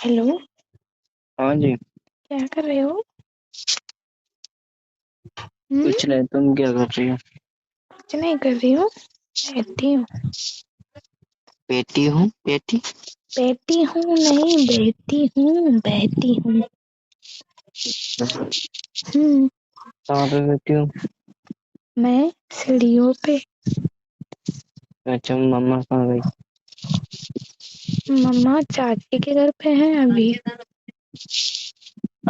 Hello. हाँ जी। क्या कर रहे हो? हम्म। कुछ नहीं, तुम क्या कर रही हो? कुछ नहीं कर रही हूँ। बैठी हूँ। बेटी हूँ बेटी। बैठी हूँ नहीं, बैठी हूँ, बैठी हूँ। हम्म। कहाँ पे बेटी हूँ? मैं सीढ़ियों पे। अच्छा, मम्मा कहाँ गई? मम्मा चाची के घर पे है अभी।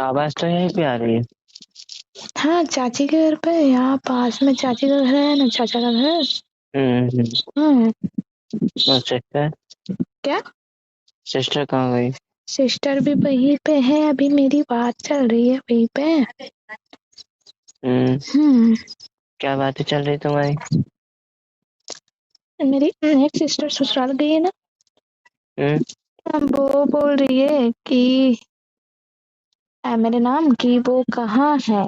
आवाज तो यहीं पे आ रही है। हाँ, चाची के घर पे है, यहाँ पास में चाची का घर है ना, चाचा का घर। हाँ। और सिस्टर? क्या? सिस्टर कहाँ गई? सिस्टर भी वहीं पे है, अभी मेरी बात चल रही है वहीं पे। हम्म। हम्म। क्या बातें चल रही तुम्हारी? मेरी एक सिस्टर ससुराल गई है ना। हम्म। वो बोल रही है कि मेरे नाम की वो कहाँ है।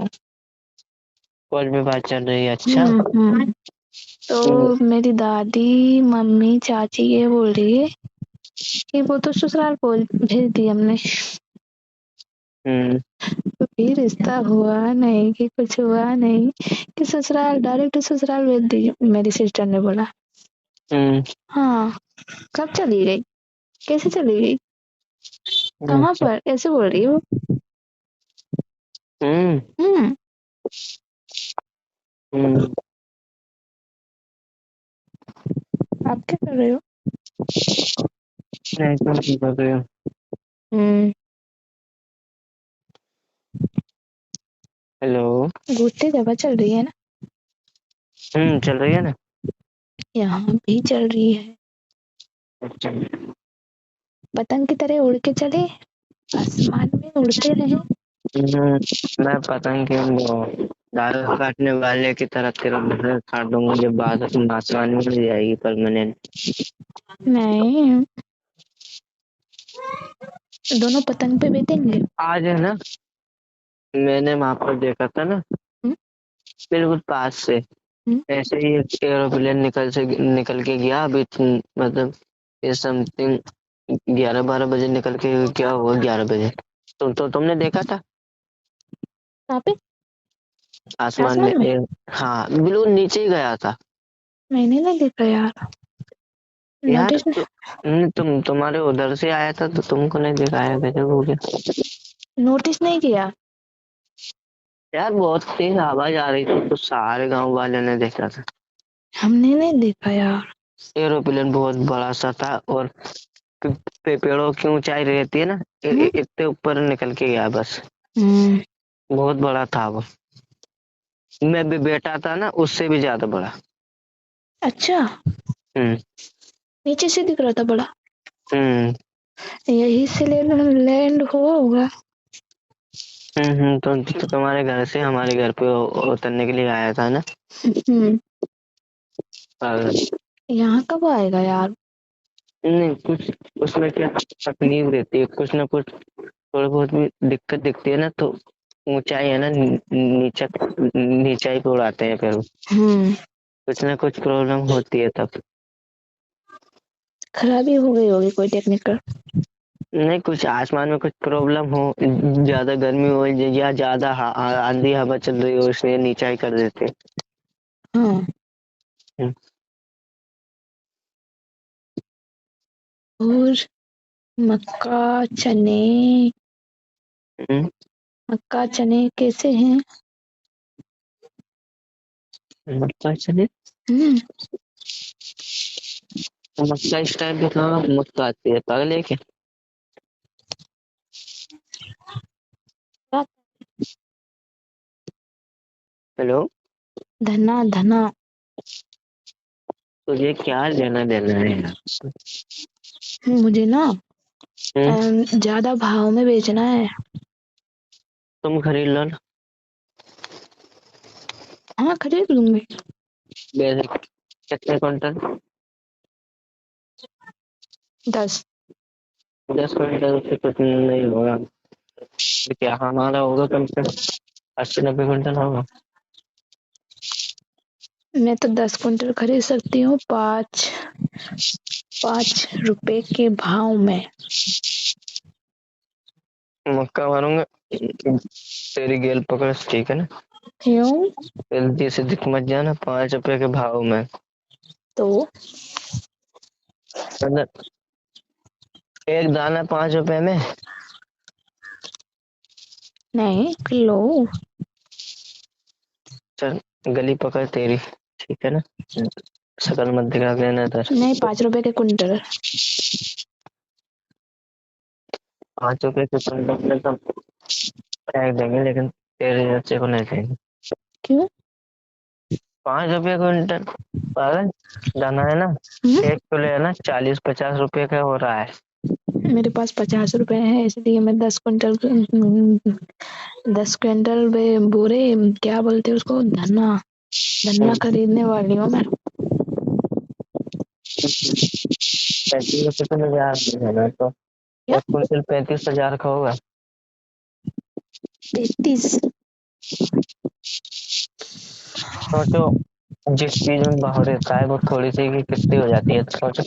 कॉल पे बात चल रही है, अच्छा। हम्म। तो हम्म। मेरी दादी मम्मी चाची ये बोल रही है कि वो तो ससुराल बोल भेज दी हमने। हम्म। तो फिर रिश्ता हुआ नहीं कि कुछ हुआ नहीं कि ससुराल डायरेक्ट ससुराल भेज दी, मेरी सिस्टर ने बोला। हम्म। हाँ। कब चली गई? कैसे चली गई? कहाँ अच्छा। पर? ऐसे बोल रही है वो। हम्म। हम्म। हम्म। आप क्या कर रहे हो? नहीं, तुम क्या कर रहे हो? हम्म। हेलो। घूमते हवा चल रही है ना। चल रही है ना। यहाँ भी चल रही है। अच्छा। पतंग की तरह उड़ के चले, आसमान में उड़ते रहे। मैं पतंग के वो दाल काटने वाले की तरह तेरा नजर काट दूंगा जब बात आसमान में मिल जाएगी परमानेंट। नहीं, दोनों पतंग पे बैठेंगे। आज है ना, मैंने वहां पर देखा था ना, हम्म। बिल्कुल पास से हम्म। ऐसे ही एक एरोप्लेन निकल के गया अभी मतलब ये समथिंग 11-12 बजे निकल के क्या हुआ 11 बजे। तुमने देखा था कहाँ पे? आसमान में आसमान में? हाँ, बिल्कुल नीचे ही गया था। मैंने नहीं देखा यार। यार नोटिस नहीं। तुम्हारे उधर से आया था तो तुमको नहीं दिखाया, गजब हो गया। नोटिस नहीं किया। यार बहुत तेज आवाज आ रही थी तो सारे गांव वाले ने देखा था। हमने नहीं देखा यार। एरोप्लेन बहुत बड़ा सा था और पेड़ों की ऊंचाई रहती है ना, हम्म। इतने ऊपर निकल के गया बस। हम्म। बहुत बड़ा था वो। मैं भी बैठा था ना, उससे भी ज्यादा बड़ा। अच्छा। हम्म। नीचे से दिख रहा था बड़ा। हम्म। यही से लैंड हुआ होगा। तो तुम्हारे घर से हमारे घर पे उतरने के लिए आया था ना। हम्म। पागल। यहाँ कब आएगा यार? नहीं कुछ, उसमें क्या तकलीफ रहती है, कुछ ना कुछ थोड़ी बहुत भी दिक्कत दिखती है ना तो ऊंचाई है ना, नीचा नीचाई पे उड़ाते हैं फिर वो। हम्म। कुछ ना कुछ प्रॉब्लम होती है तब। खराबी हो गई होगी कोई टेक्निकल। नहीं, कुछ आसमान में कुछ प्रॉब्लम हो, ज्यादा गर्मी हो या ज्यादा आंधी हवा चल रही हो, इसलिए नीचाई कर देते हाँ। हैं। और मक्का चने, हम्म। मक्का चने कैसे हैं? मक्का चले। हम्म। मक्का इस टाइम पे कहाँ मक्का आती है, पागल है क्या? हेलो। धना धना। तुझे क्या लेना देना है यार? मुझे ना हम्म। ज्यादा भाव में बेचना है। तुम खरीद लो ना। हाँ, खरीद लूंगी। वैसे कितने क्विंटल? 10। 10 क्विंटल से कुछ नहीं होगा। क्या हमारा होगा कम से कम 80-90 क्विंटल होगा। मैं तो 10 क्विंटल खरीद सकती हूँ, 5 5 रुपए के भाव में। मक्का मारूंगा तेरी गेल पकड़, ठीक है ना। क्यों? जल्दी से दिख मत जाना 5 रुपए के भाव में। तो मतलब एक दाना 5 रुपए में। नहीं लो। चल गली पकड़ तेरी, ठीक है ना। शकल मत दिखा देना इधर। नहीं 5 रुपए के कुंटल। 5 रुपए के कुंटल में तो फेंक देंगे, लेकिन तेरे बच्चे को नहीं देंगे। क्यों? 5 रुपए कुंटल पागल। दाना है ना, 1 किलो है ना 40-50 रुपए का हो रहा है। मेरे पास 50 रुपए है, इसलिए मैं 10 क्विंटल बोरे, क्या बोलते हैं उसको, धन्ना धन्ना खरीदने वाली हूँ मैं। 35 रुपए तो मुझे आज है ना, तो क्या? 1 कुंटल 35,000 का होगा। 33? सोचो, जिस चीज में भाव रहता है वो थोड़ी सी की कितनी हो जाती है, तो सोचो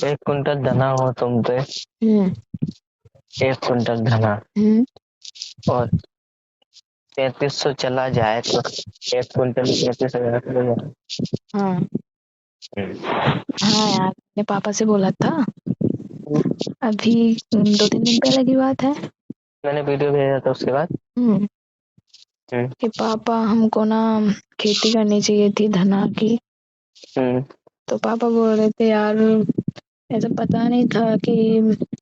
1 कुंटल धना हो तुम पे। हम्म 1 कुंटल धना हम्म और 3500 चला जाए तो 1 कुंटल 35,000 का हो जाए। हाँ हाँ यार, मैंने पापा से बोला था अभी 2-3 दिन पहले की बात है। मैंने वीडियो भेजा था उसके बाद। हम्म हम्म कि पापा हमको ना खेती करनी चाहिए थी धना की। हम्म तो पापा बोल रहे थे यार, ऐसा पता नहीं था कि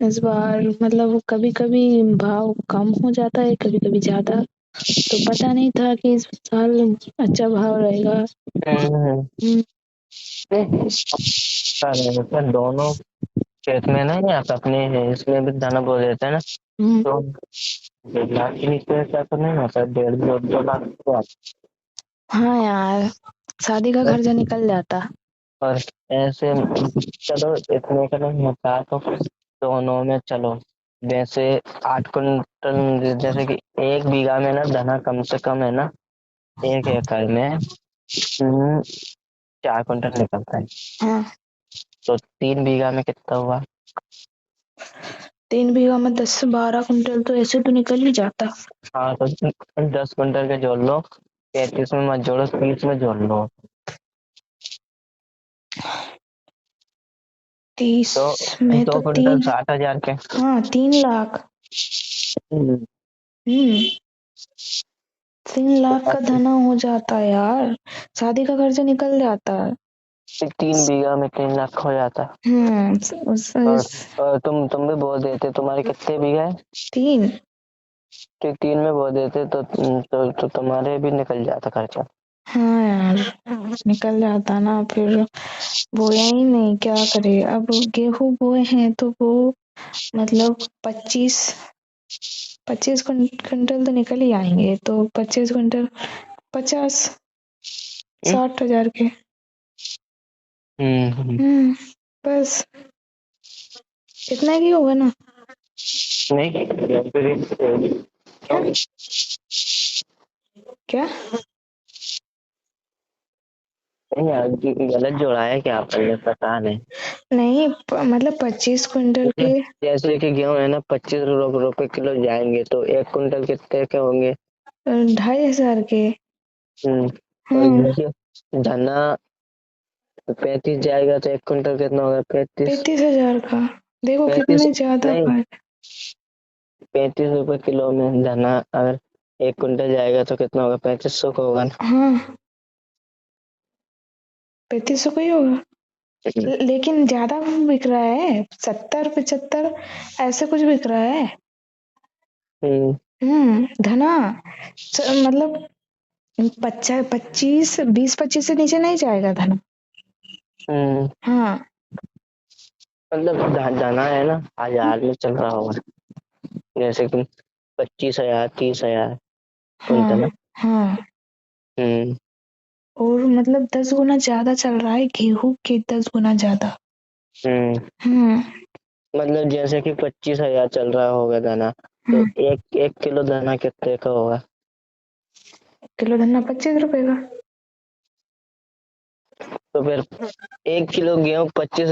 इस बार मतलब कभी कभी भाव कम हो जाता है, कभी कभी ज्यादा। तो पता नहीं था कि इस साल अच्छा भाव रहेगा। हम्म हम्म पर दोनों खेत में नहीं आता, अपने इसमें भी दाना बो देते हैं ना, हम्म, तो 1 लाख के नीचे क्या तो नहीं होता, 1.5-2 लाख तो आता हाँ यार, शादी का है। खर्चा निकल जाता। और ऐसे चलो इतने का नहीं होता तो दोनों में चलो, जैसे 8 कुंटल, जैसे कि 1 बीघा में ना धना कम से कम है ना, 1 एकड़ में 4 कुंटल निकलता है। हाँ, तो 3 बीघा में कितना हुआ। 3 बीघा में 10 से 12 कुंटल तो ऐसे तो निकल ही जाता। हाँ तो 10 कुंटल के जोड़ लो, 35 में मत जोड़ो, 30 में जोड़ लो। 30 तो में तो 2 कुंटल तीन, 60,000 के। हाँ 3 लाख। हम्म, हम्म 3 लाख का तो धना हो जाता है यार, शादी का खर्चा निकल जाता है। 3 बीघा में 3 लाख हो जाता। और, और तुम भी बो देते, तुम्हारे कितने बीघा है। 3। तो 3 में बो देते तो तुम्हारे भी निकल जाता खर्चा। हाँ यार, निकल जाता ना, फिर बोया ही नहीं, क्या करे अब। गेहूं बोए हैं तो वो मतलब 25 25 कुंटल तो निकल ही आएंगे, तो 25 कुंटल 50 हम्म 60 हजार के। हम्म। हम्म बस इतना ही होगा ना। नहीं क्या? क्या? नहीं यार, गलत जोड़ा है क्या आपने, पता नहीं। नहीं मतलब 25 कुंटल के जैसे कि गेहूं है ना 25 रुपए किलो जाएंगे, तो 1 कुंटल कितने के होंगे। 2,500 के। हम्म और हम्म धना 35 जाएगा तो 1 कुंटल कितना होगा, 35। 35 हजार का। देखो 35 कितने ज्यादा नहीं, पाए। 35 रुपए किलो में धना अगर 1 कुंटल जाएगा तो कितना होगा, 3500 का होगा ना। हाँ 3500 का ही होगा। लेकिन ज्यादा बिक रहा है, 70 75 ऐसे कुछ बिक रहा है। हम्म धना मतलब 20 25 से नीचे नहीं जाएगा धना। हम्म हाँ मतलब धना है ना 1000 में चल रहा होगा, जैसे कि 25,000 30,000 हाँ कुंटल है। हाँ। हम्म और मतलब 10 गुना ज्यादा चल रहा है, गेहूं के 10 गुना ज्यादा। हम्म हम्म मतलब जैसे कि 25,000 चल रहा होगा दाना, तो हम्म 1 किलो दाना कितने का होगा। किलो धनिया 25 रुपए का। तो फिर 1 किलो गेहूं 25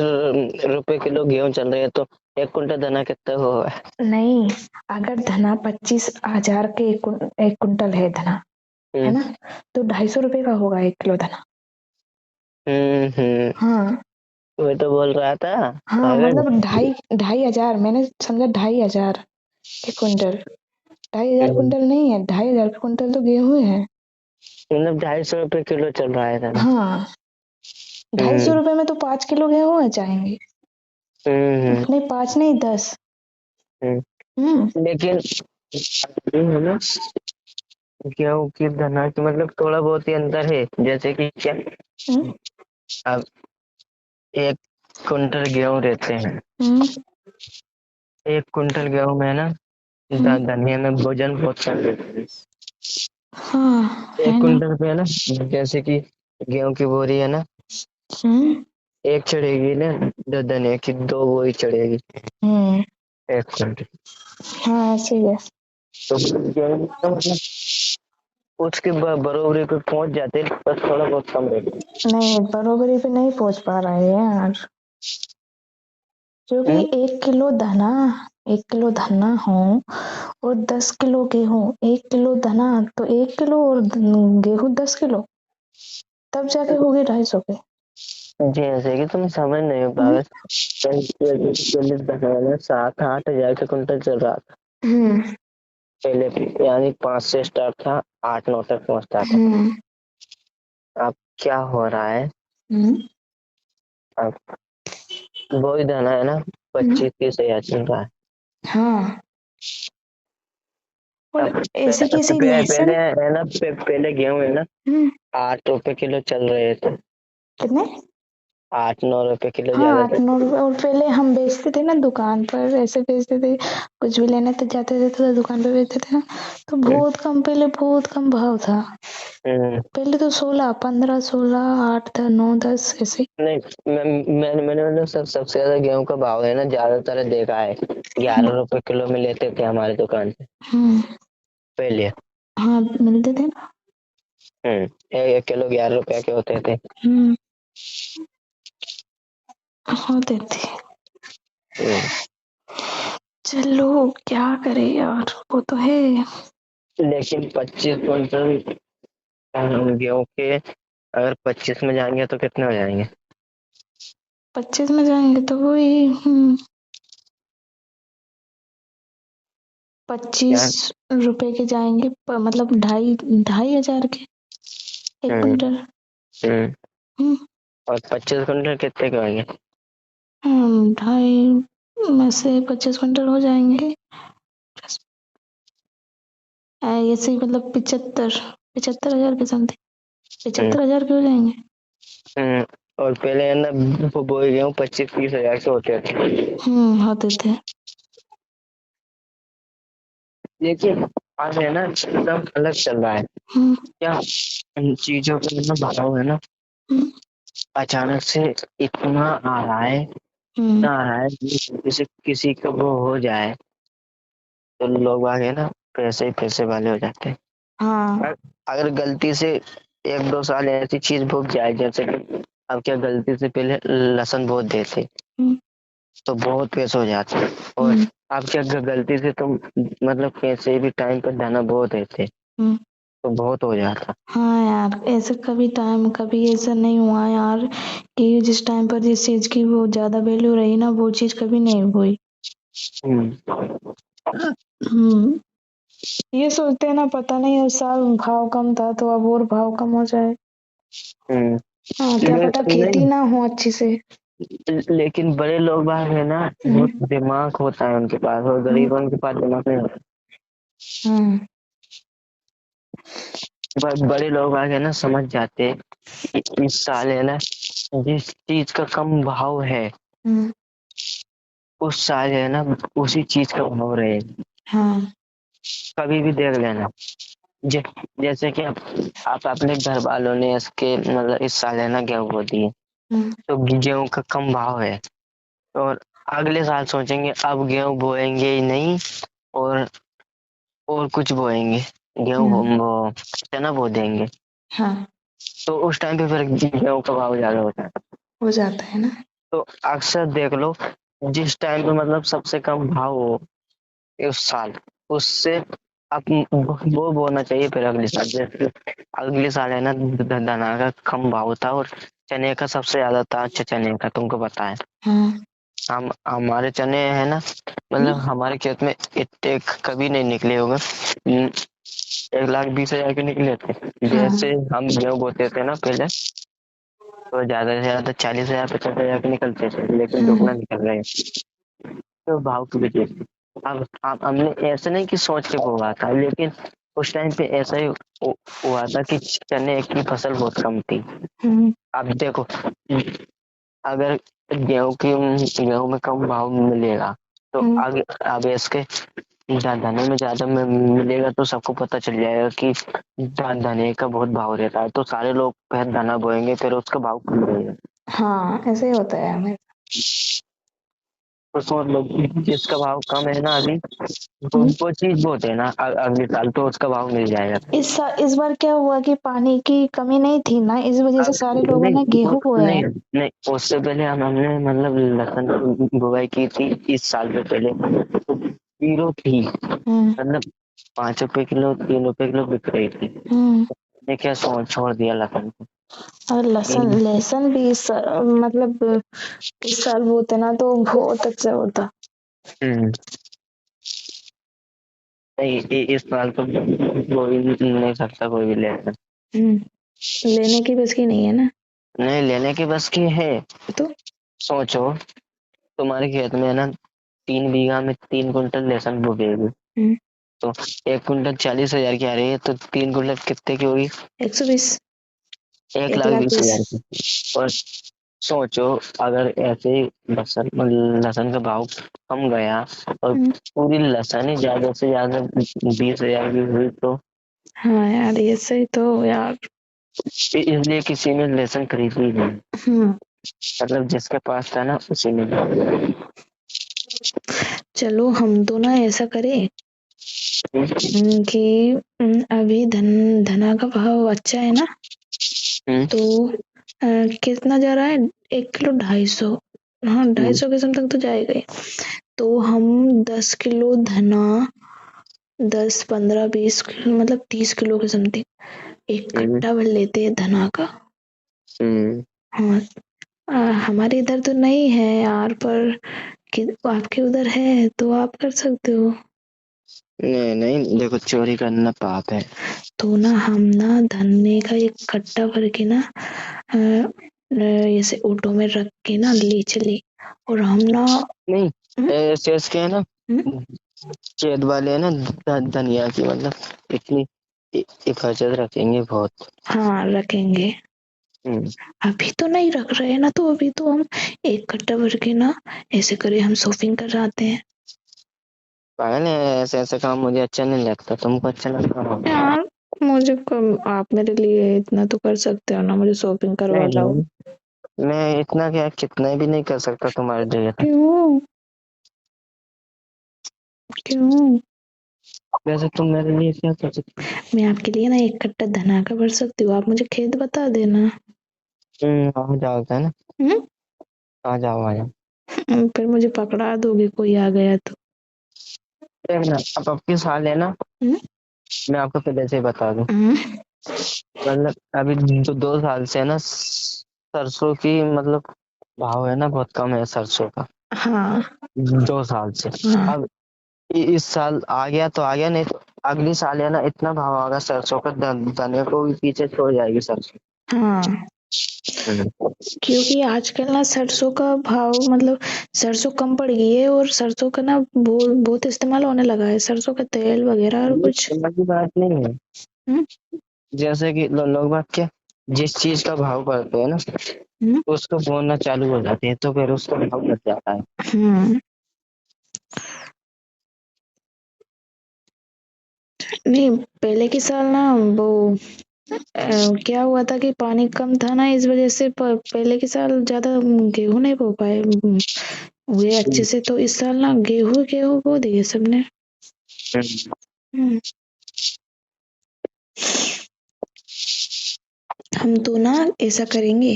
रुपए किलो गेहूं चल रहे हैं, तो 1 कुंटल धना कितना हुआ है? नहीं, अगर धना 25,000 के एक कुंटल है धना, है हम्म ना, तो 250 रुपए का होगा 1 किलो धना। हम्म। हाँ वही तो बोल रहा था। हाँ, पागल। मतलब ढाई 2,500, मैंने समझा 2,500 के कुंटल। 2,500 हम्म, कुंटल नहीं है, 2,500 के कुंटल तो गेहूं है। मतलब 250 रुपए किलो चल रहा है धना। हाँ, 250 हम्म रुपए में तो 5 किलो गेहूं आ जाएंगे। हम्म नहीं, 5 नहीं, 10। हम्म। लेकिन ये है ना, गेहूं की धना की मतलब थोड़ा बहुत ही अंतर है, जैसे कि क्या, हम्म। अब 1 कुंटल गेहूं रहते हैं। हम्म। 1 कुंटल गेहूं में ना हम्म। धनिया में वजन बहुत कम रहता है। हाँ, एक है ना। कुंटल पे है ना, जैसे कि गेहूं की बोरी है ना, हम्म। एक चढ़ेगी ना, धनिया की 2 बोरी चढ़ेगी हम्म। 1 कुंटल। हाँ, ऐसे ही है। तो गेहूं का मतलब उसके बरोबरी पे पहुंच जाते हैं, बस थोड़ा बहुत कम रहता नहीं, बरोबरी पे नहीं पहुंच पा रहे हैं यार, क्योंकि है। 1 किलो धना हो और 10 किलो गेहूं। 1 किलो धना तो 1 किलो, और गेहूं 10 किलो, तब जाके होगी 250 के। जैसे कि तुम समझ नहीं पा हम्म। रहे, 7-8 हजार का कुंटल चल रहा था हम्म। पहले, यानी 5 से स्टार्ट था, 8-9 तक पहुंचता था। हम्म। अब क्या हो रहा है, हम्म। अब वही धना है ना, हम्म। 25-30 हजार चल रहा है। हाँ, और अब ऐसे कैसे पहले लहसुन। है ना, पहले गेहूं है ना हम्म। 8 रुपए किलो चल रहे थे। कितने। 8-9 रुपए किलो हाँ, ज्यादा 8-9 रुपए, और पहले हम बेचते थे ना दुकान पर, ऐसे बेचते थे, कुछ भी लेने तो जाते थे तो दुकान पे बेचते थे ना, तो थे। बहुत कम, पहले बहुत कम भाव था। हम्म, पहले तो 16, 15, 16, 8, 9, 10 ऐसे। नहीं, मैंने मतलब सबसे ज्यादा गेहूं का भाव है ना, ज्यादातर देखा है, हम्म। 11 रुपए किलो में लेते थे हमारी दुकान पे हम्म। पहले। हाँ, मिलते थे ना। एक किलो 11 रुपए के होते थे। हम्म। होते थे। हम्म, चलो, क्या करे यार, वो तो है। लेकिन 25 कुंटल गेहूं के अगर 25 में जाएंगे तो कितने हो जाएंगे? 25 में जाएंगे तो वही, 25 क्या? रुपए के जाएंगे, मतलब 2,500 के एक हम्म कुंटल। हम्म हम्म। और 25 कुंटल कितने के होंगे? 2,500 में से 25 कुंटल हो जाएंगे, ऐसे ही, मतलब 75,000 के समथिंग, हम्म 75,000 के हो जाएंगे। हम्म और पहले है ना बोई गेहूं 25-30 हजार के होते थे। होते थे। देखिए, आज है ना एकदम अलग चल रहा है। हम्म। क्या, इन चीजों का मतलब भाव है ना हम्म। अचानक से इतना आ रहा है, हम्म। इतना आ रहा है कि जैसे किसी का वो हो जाए तो लोग आगे ना पैसे ही पैसे वाले हो जाते हैं। हाँ। अगर अगर गलती से 1-2 साल ऐसी चीज भूग जाए, जैसे कि अब क्या गलती से पहले लहसुन बो देते हम्म। तो बहुत पैसे हो जाते, और हम्म। अब क्या गलती से तुम मतलब कैसे भी टाइम पर दाना बो देते हम्म। तो बहुत हो जाता। हाँ यार, ऐसे कभी ऐसा नहीं हुआ यार कि जिस टाइम पर जिस चीज की वो ज्यादा वैल्यू रही ना, वो चीज कभी नहीं हुई। हम्म हम्म। ये सोचते हैं ना, पता नहीं उस साल भाव कम था तो अब और भाव कम हो जाए। हम्म हाँ, क्या पता खेती नहीं, ना हो अच्छी से। लेकिन बड़े लोग बाग है ना, हम्म। बहुत दिमाग होता है उनके पास, और हम्म। गरीबों के पास दिमाग नहीं होता। हम्म। बड़े लोग बाग है ना समझ जाते हैं कि इस साल है ना जिस चीज का कम भाव है, हम्म। उस साल है ना उसी चीज का भाव रहे। हाँ। कभी भी देख लेना, ज, जैसे कि आप अपने घर वालों ने इसके मतलब इस साल है ना गेहूं बो दिए, हम्म। तो गेहूं का कम भाव है, और अगले साल सोचेंगे अब गेहूं बोएंगे ही नहीं, और कुछ बोएंगे, हम्म। चना बो देंगे, हाँ, तो उस टाइम पे फिर गेहूं का भाव ज्यादा होता है। हो जाता है ना। तो अक्सर देख लो, जिस टाइम पे मतलब सबसे कम भाव हो उस साल, उससे अब वो बोना चाहिए फिर अगले साल। जैसे अगले साल है ना धना का कम भाव था और चने का सबसे ज्यादा था। अच्छा चने का तुमको पता है, हाँ। हम हमारे चने है ना, मतलब हमारे खेत में इतने कभी नहीं निकले होंगे। 1,20,000 के निकले थे। हाँ। जैसे हम गेहूं बोते थे ना पहले, तो ज्यादा से ज्यादा 40,000 50,000 के निकलते थे, लेकिन हाँ। दुगना निकल रहे हैं। तो भाव की वजह से अब हमने ऐसे नहीं कि सोच के बोआ था, लेकिन उस टाइम पे ऐसा ही हुआ था कि चने की फसल बहुत कम थी। अब देखो, अगर गेहूं में कम भाव मिलेगा तो आगे अब इसके धने में ज्यादा मिलेगा, तो सबको पता चल जाएगा कि धने का बहुत भाव रहता है, तो सारे लोग फिर धना बोएंगे, फिर उसका भाव कम रहेगा। हाँ, ऐसे ही होता है हमें। तो मतलब जिसका भाव कम है ना अभी, वो चीज बोते हैं ना, अगले साल तो उसका भाव मिल जाएगा। इस बार क्या हुआ कि पानी की कमी नहीं थी ना, इस वजह से अब सारे लोगों ने गेहूं बोया नहीं है। नहीं, उससे पहले हमने मतलब लहसुन की बुवाई की थी इस साल से पहले, तो 0 थी, हम्म। मतलब 5 रुपए किलो 3 रुपए किलो बिक रही थी। हम्म। मैंने क्या छोड़ दिया लहसुन को। और लहसुन लहसुन भी मतलब इस साल बोते ना तो बहुत अच्छा होता। हम्म, नहीं इस साल तो कोई नहीं सकता कोई भी लहसुन। लेने की बस की नहीं है ना। नहीं लेने की बस की है। तो सोचो, तुम्हारे खेत में है ना 3 बीघा में 3 कुंटल लहसुन बोएगी, तो 1 कुंटल 40,000 की आ रही है, तो 3 कुंटल कितने की होगी? 120। एक एक लाख लाख बीस बीस हजार की। और सोचो, अगर ऐसे ही लहसुन लहसुन का भाव कम गया और पूरी लहसुन ही ज्यादा से ज्यादा 20,000 की हुई, तो हाँ यार, ये सही तो यार। इसलिए किसी ने लहसुन खरीदी नहीं, मतलब जिसके पास था ना उसी ने। चलो हम तो ना ऐसा करें कि अभी धना का भाव अच्छा है ना, तो कितना जा रहा है? 1 किलो 250। हाँ, 250 के समथिंग तो जाएगा ही। तो हम 10 किलो धना, 10 15 20 किलो मतलब 30 किलो के समथिंग एक कट्टा भर लेते हैं धना का। हाँ। हमारे इधर तो नहीं है यार, पर आपके उधर है तो आप कर सकते हो। नहीं नहीं, देखो चोरी करना पाप है। तो ना हम ना धनिये का एक कट्टा भर के ना ऐसे ऑटो में रख के ना ले चले, और हम ना नहीं ऐसे ऐसे है ना, हम्म, खेत वाले है ना धनिया की मतलब इतनी हिफाजत रखेंगे बहुत। हाँ रखेंगे। हम्म, अभी तो नहीं रख रहे ना, तो अभी तो हम एक कट्टा भर के ना ऐसे करे हम शॉपिंग कर आते हैं। पागल है, ऐसे ऐसे काम मुझे अच्छा नहीं लगता, तुमको अच्छा लगता होगा। यार मुझे कम, आप मेरे लिए इतना तो कर सकते हो ना, मुझे शॉपिंग करवा नहीं लाओ। नहीं, मैं इतना क्या कितना भी नहीं कर सकता तुम्हारे लिए तो। क्यों? क्यों? वैसे तुम मेरे लिए क्या कर सकते मैं आपके लिए ना एक कट्टा धना का भर सकती हूँ, आप मुझे खेत बता देना। हो? आ जाओ है ना, हम्म। आ जाओ आ जाओ। फिर मुझे पकड़ा दोगे कोई आ गया तो? देखना अब की साल है ना, हम्म। मैं आपको पहले से ही बता दूं, हम्म। मतलब अभी जो 2 साल से है ना सरसों की मतलब भाव है ना बहुत कम है सरसों का। हाँ। 2 साल से। हाँ। अब इस साल आ गया तो आ गया, नहीं तो अगली साल है ना इतना भाव आएगा सरसों का, धनिया को भी पीछे छोड़ जाएगी सरसों। हाँ, हम्म। क्योंकि आजकल ना सरसों का भाव मतलब सरसों कम पड़ गई है, और सरसों का ना बहुत बहुत इस्तेमाल होने लगा है, सरसों का तेल वगैरह और ये कुछ। समझ की बात नहीं है, हम्म। जैसे कि लोग बात क्या, जिस चीज का भाव बढ़ते हैं ना हम्म। उसको बोलना चालू हो जाते हैं, तो फिर उसका भाव बढ़ जाता है। हम्म। नहीं, पहले के साल ना वो क्या हुआ था कि पानी कम था ना, इस वजह से पहले के साल ज्यादा गेहूं नहीं बो पाए हुए अच्छे से, तो इस साल ना गेहूं गेहूं बो दिए सबने। हम्म। हम तो ना ऐसा करेंगे,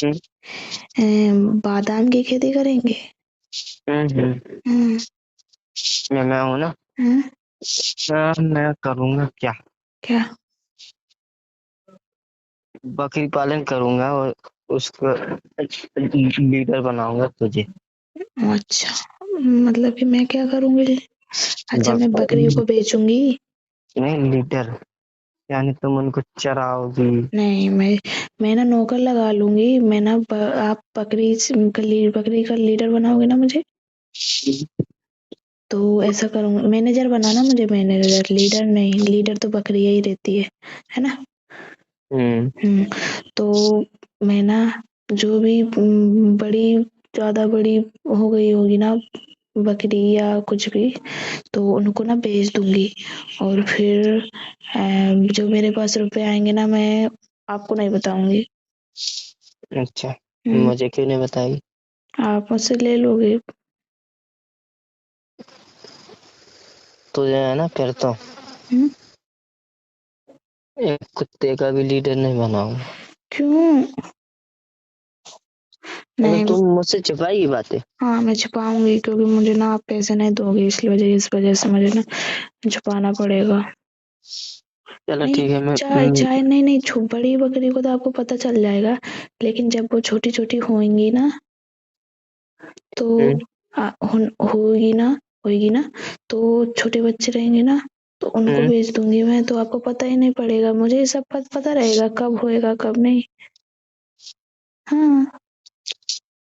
हम्म, बादाम की खेती करेंगे। हम्म। मैं हूँ ना। हम्म। मैं करूँगा क्या, क्या? बकरी पालन करूँगा और उसको लीडर बनाऊंगा तुझे। अच्छा, मतलब कि मैं क्या करूंगी? अच्छा, मैं बकरियों को बेचूंगी? नहीं, लीडर यानी तुम उनको चराओगी। नहीं, मैं ना नौकर लगा लूंगी। मैं ना आप बकरी का लीडर बनाओगे ना मुझे, तो ऐसा करूंगा। मैनेजर बनाना मुझे, मैनेजर, लीडर नहीं। लीडर तो बकरियां ही रहती है ना। हम्म। तो मैं ना जो भी बड़ी, ज्यादा बड़ी हो गई होगी ना बकरी या कुछ भी, तो उनको ना बेच दूंगी। और फिर जो मेरे पास रुपए आएंगे ना, मैं आपको नहीं बताऊंगी। अच्छा, हम्म, मुझे क्यों नहीं बताई? आप मुझसे ले लोगे। तुझे है ना फिर तो हम्म, एक कुत्ते का भी लीडर नहीं बनाऊंगा। क्यों? मतलब नहीं। तुम मुझसे छुपाएगी बातें? हाँ, मैं छुपाऊंगी, क्योंकि मुझे ना आप पैसे नहीं दोगे, इसलिए इस वजह से मुझे ना छुपाना पड़ेगा। चलो नहीं, ठीक है, मैं चाहे चाहे नहीं नहीं, बड़ी बकरी को तो आपको पता चल जाएगा, लेकिन जब वो छोटी छोटी होंगी ना, तो हम्म, होगी ना, तो छोटे बच्चे रहेंगे ना, तो उनको हम्म, बेच दूंगी मैं, तो आपको पता ही नहीं पड़ेगा। मुझे ये सब पता रहेगा कब होएगा कब नहीं। हाँ।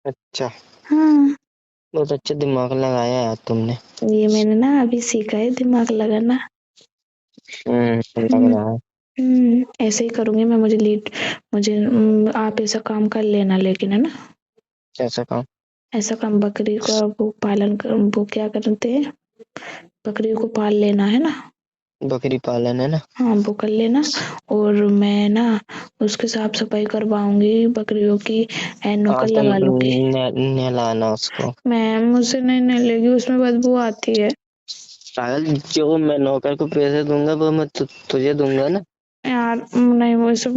अच्छा, हाँ, बहुत अच्छा दिमाग लगाया यार तुमने। ये मैंने ना अभी सीखा है दिमाग लगाना। लग हम्म। रहा है। ऐसे ही करूंगी मैं। मुझे आप ऐसा काम कर लेना, लेकिन है ना, कैसा काम? ऐसा काम बकरी का वो वो क्या करते हैं, बकरियों को पाल लेना है ना। बकरी पालन है ना। हाँ, वो कर लेना। और मैं ना उसकी साफ सफाई करवाऊंगी बकरियों की, हाँ, नौकर तुम लगा लूंगी। नहलाना उसको। मैम, मुझसे नहीं नहलेगी, उसमें बदबू आती है। पागल, जो मैं नौकर को पैसे दूंगा वो मैं तुझे दूंगा ना। यार नहीं, वो सब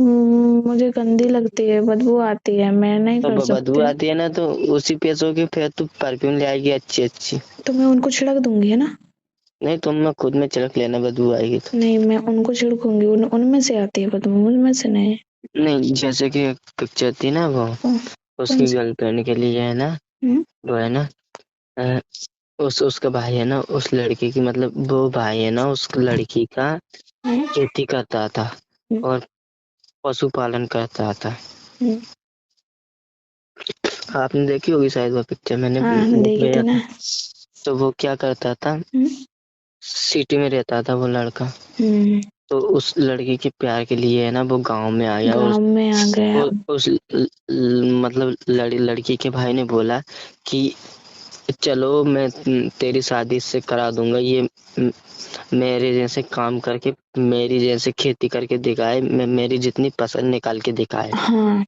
मुझे गंदी लगती है, बदबू आती है, मैं नहीं तो कर बदबू सकती। आती है ना, तो उसी पैसों की फिर तू परफ्यूम ले आएगी अच्छी अच्छी। तो मैं उनको छिड़क दूंगी, है ना। नहीं, तुम मैं खुद में छिड़क लेना, बदबू आएगी तो। नहीं, मैं उनको छिड़कूंगी, उनमें से आती है बदबू, मुझ में से नहीं। नहीं, जैसे कि एक पिक्चर थी ना वो, कौन कौन उसकी सी? गर्लफ्रेंड के लिए है ना, हम्म, वो है ना, अ, उसका भाई है ना, उस लड़की की, मतलब वो भाई है ना उस लड़की का, हम्म, खेती करता था हम्म, और पशुपालन करता था। हम्म। आपने देखी होगी शायद वो पिक्चर, मैंने हाँ, देखी थी भेजा ना। था। तो वो क्या करता था, हम्म, सिटी में रहता था वो लड़का। हम्म। तो उस लड़की के प्यार के लिए है ना वो गांव में आ गया, और गांव में आ गया। उस मतलब लड़की के भाई ने बोला कि चलो मैं तेरी शादी से करा दूंगा, ये मेरे जैसे काम करके, मेरी जैसे खेती करके दिखाए, मेरी जितनी पसंद निकाल के दिखाए। हाँ,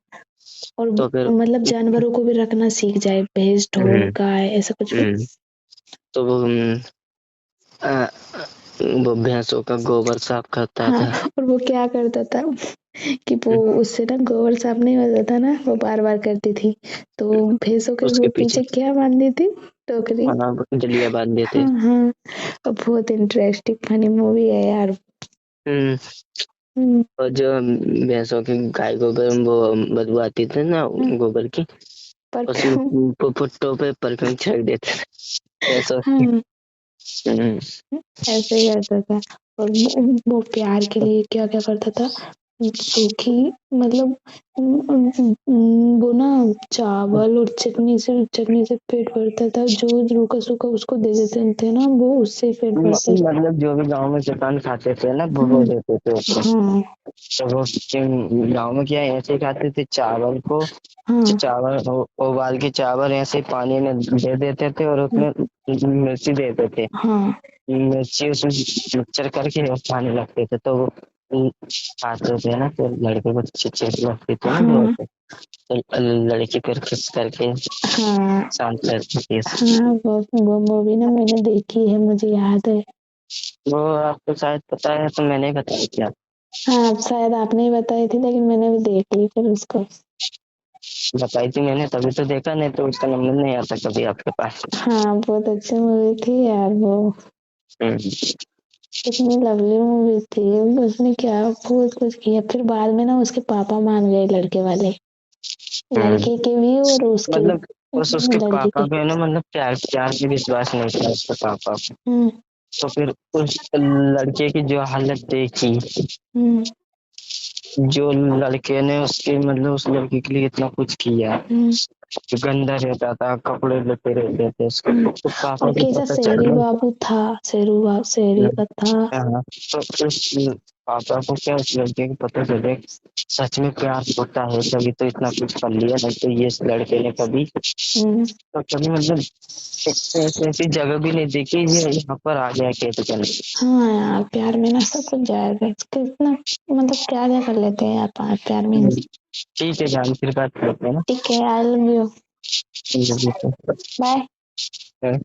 और तो फिर मतलब जानवरों को भी रखना सीख जाए, भैंस ढोर हम्म, गाय ऐसा कुछ भी। हम्म, तो अ, वो भैंसों का गोबर साफ करता हाँ, था। और वो क्या करता था कि वो हम्म, उससे ना गोबर साफ नहीं होता था ना, वो बार बार करती थी, तो भैंसों के उसके वो पीछे पीछे क्या बांधी थी, टोकरी। जलिया बांध देते। हाँ हाँ, बहुत इंटरेस्टिंग फनी मूवी है यार। हम्म, हम्म, और जो भैंसों की गाय गोबर वो बदबू आती थी ना हाँ, गोबर की, उसमें परफ्यूम। पुट्टों पे परफ्यूम छिड़क देते थे भैंसों की। हाँ, हम्म, ऐसे ही करता था। और वो प्यार के लिए क्या क्या करता था, सूखी, मतलब वो ना चावल और चटनी से पेट भरता था, जो रूखा सूखा उसको दे देते थे ना, वो उससे ही पेट भरता था। मतलब जो भी गांव में किसान खाते थे ना वो हाँ देते थे उसको। हाँ तो वो गांव में क्या ऐसे ही खाते थे चावल को, हाँ चावल उबाल के चावल ऐसे ही पानी में दे देते थे और उसमें मिर्ची देते थे। हाँ मिर्ची उसमें मिक्सचर करके और पानी लगते थे, तो वो खाते थे ना, तो लड़के को चिट लगती थी ना हाँ बहुत। तो लड़की फिर किस करके हाँ शांत करती थी। हाँ, वो मूवी ना मैंने देखी है, मुझे याद है। वो आपको शायद पता है, तो मैंने बताया क्या। हाँ, शायद आपने ही बताई थी, लेकिन मैंने भी देख ली फिर उसको। बताई थी मैंने, तभी तो देखा, नहीं तो उसका नंबर नहीं आता कभी आपके पास। हाँ बहुत अच्छी मूवी थी यार वो, कितनी लवली मूवी थी। उसने क्या बहुत कुछ किया, फिर बाद में ना उसके पापा मान गए लड़के वाले, लड़के के भी और उसके मतलब उसके लड़की पापा के। को है ना, मतलब प्यार प्यार में विश्वास नहीं था उसके पापा को। हम्म तो फिर उस लड़के की जो हालत देखी, हम्म जो लड़के ने उसके मतलब उस लड़की के लिए इतना कुछ किया, हम्म जो गंदा रहता था, कपड़े लेते रहते थे उसके, तो पापा और को कैसा पता शेरी चला। बाबू था, शेरी का था। हाँ, तो उस पापा को क्या उस लड़के को पता चले सच में प्यार होता है, तभी तो इतना कुछ कर लिया, नहीं तो ये इस लड़के ने कभी तो कभी मतलब ऐसी जगह भी नहीं देखी, ये यहाँ पर आ गया कैसे करने। हाँ यार प्यार में ना सब कुछ जाएगा, कितना मतलब क्या क्या कर लेते हैं यार प्यार में। ठीक है जान, फिर बात करते हैं ना। ठीक है, आई लव यू, ठीक है, ठीक बाय। है।